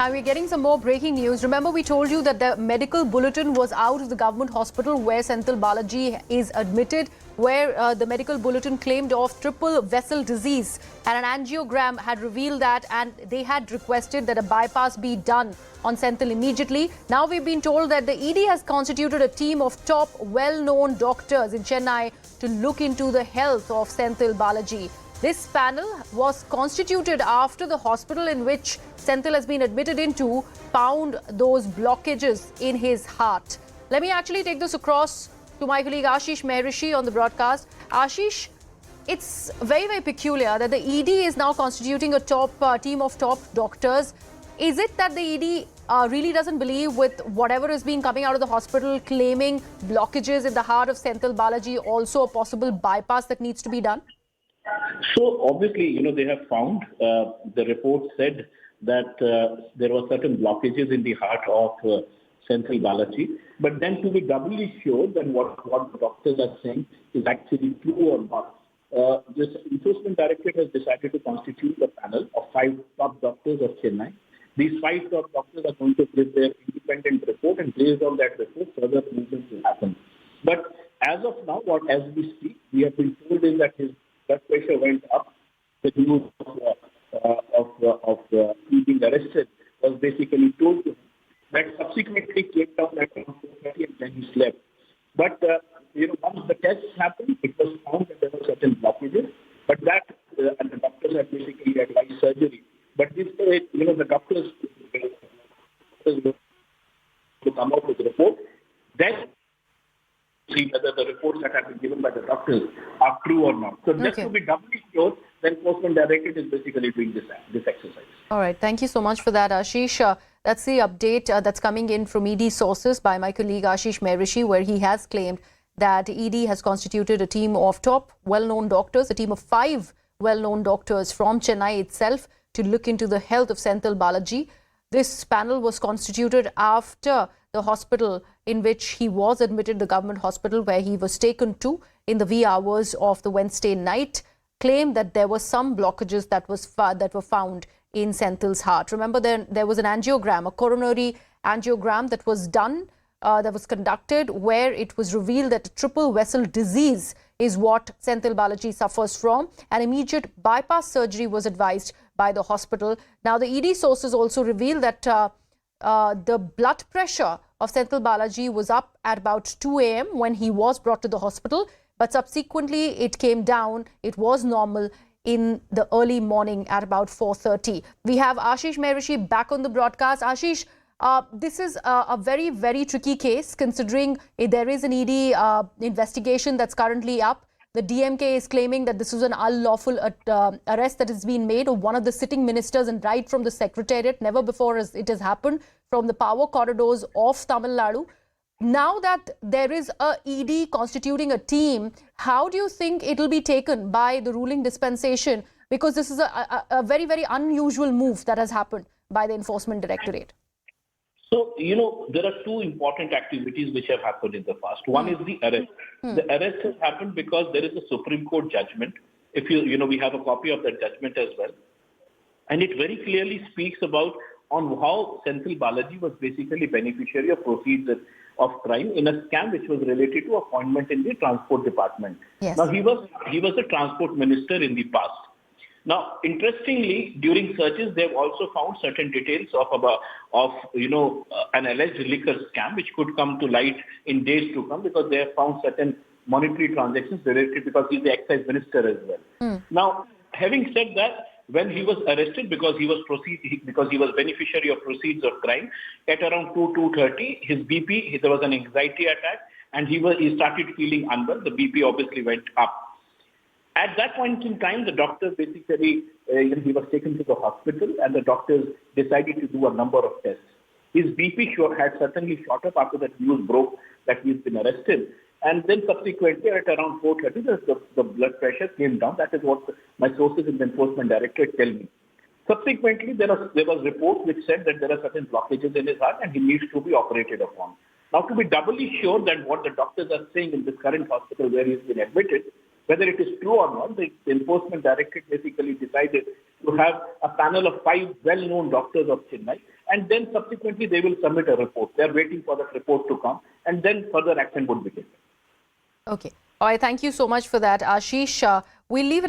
And we're getting some more breaking news. Remember, we told you that the medical bulletin was out of the government hospital where Senthil Balaji is admitted, where the medical bulletin claimed of triple vessel disease, and an angiogram had revealed that, and they had requested that a bypass be done on Senthil immediately. Now we've been told that the ED has constituted a team of top well-known doctors in Chennai to look into the health of Senthil Balaji. This panel was constituted after the hospital in which Senthil has been admitted into found those blockages in his heart. Let me actually take this across to my colleague Ashish Mehrishi on the broadcast. Ashish, it's very, very peculiar that the ED is now constituting a top team of top doctors. Is it that the ED really doesn't believe with whatever is being coming out of the hospital, claiming blockages in the heart of Senthil Balaji, also a possible bypass that needs to be done? So obviously, they have found, the report said that there were certain blockages in the heart of Senthil Balaji. But then to be doubly sure that what the doctors are saying is actually true or not, this enforcement directorate has decided to constitute a panel of 5 top doctors of Chennai. These 5 top doctors are going to give their independent report, and based on that report, further movements will happen. But as of now, as we speak, we have been told is that his blood pressure went up. The news of being arrested was basically told to him. That subsequently came down at around 4:30 and then he slept. But, once the tests happened, it was found that there were certain blockages. But that, and the doctors have basically advised surgery. But this, the doctors to come out with a report, then see whether the reports that have been given by the doctors are true or not. So just to be doubly sure, the enforcement directorate is basically doing this exercise. All right. Thank you so much for that, Ashish. That's the update that's coming in from ED sources by my colleague Ashish Mehrishi, where he has claimed that ED has constituted a team of top well-known doctors, a team of 5 well-known doctors from Chennai itself to look into the health of Senthil Balaji. This panel was constituted after the hospital in which he was admitted, the government hospital where he was taken to in the wee hours of the Wednesday night, claimed that there were some blockages that were found in Senthil's heart. Remember, there was an angiogram, a coronary angiogram that was done, that was conducted, where it was revealed that triple vessel disease is what Senthil Balaji suffers from. An immediate bypass surgery was advised by the hospital. Now, the ED sources also reveal that the blood pressure of Senthil Balaji was up at about 2 a.m. when he was brought to the hospital, but subsequently it came down. It was normal in the early morning at about 4:30. We have Ashish Mehrishi back on the broadcast. Ashish, this is a very, very tricky case considering there is an ED investigation that's currently up. The DMK is claiming that this was an unlawful arrest that has been made of one of the sitting ministers, and right from the secretariat. Never before has it has happened from the power corridors of Tamil Nadu. Now that there is a ED constituting a team, how do you think it will be taken by the ruling dispensation? Because this is a very, very unusual move that has happened by the enforcement directorate. So, there are 2 important activities which have happened in the past. One is the arrest. The arrest has happened because there is a Supreme Court judgment. If we have a copy of that judgment as well. And it very clearly speaks about on how Senthil Balaji was basically beneficiary of proceeds of crime in a scam which was related to appointment in the transport department. Yes. Now, he was a transport minister in the past. Now, interestingly, during searches, they've also found certain details of an alleged liquor scam, which could come to light in days to come, because they have found certain monetary transactions related, because he's the excise minister as well. Now, having said that, when he was arrested because he was beneficiary of proceeds of crime, at around 2:30, his BP, there was an anxiety attack, and he started feeling unwell. The BP obviously went up. At that point in time, the doctors basically, he was taken to the hospital, and the doctors decided to do a number of tests. His BP had certainly shot up after that news broke that he's been arrested. And then subsequently, at around 4:30, the blood pressure came down. That is what my sources in the enforcement directorate tell me. Subsequently, there was reports which said that there are certain blockages in his heart and he needs to be operated upon. Now, to be doubly sure that what the doctors are saying in this current hospital where he's been admitted, Whether it is true or not, the Enforcement Directorate basically decided to have a panel of 5 well-known doctors of Chennai, and then subsequently they will submit a report. They are waiting for that report to come, and then further action would be taken. Okay. All right. Thank you so much for that, Ashish. We'll leave it at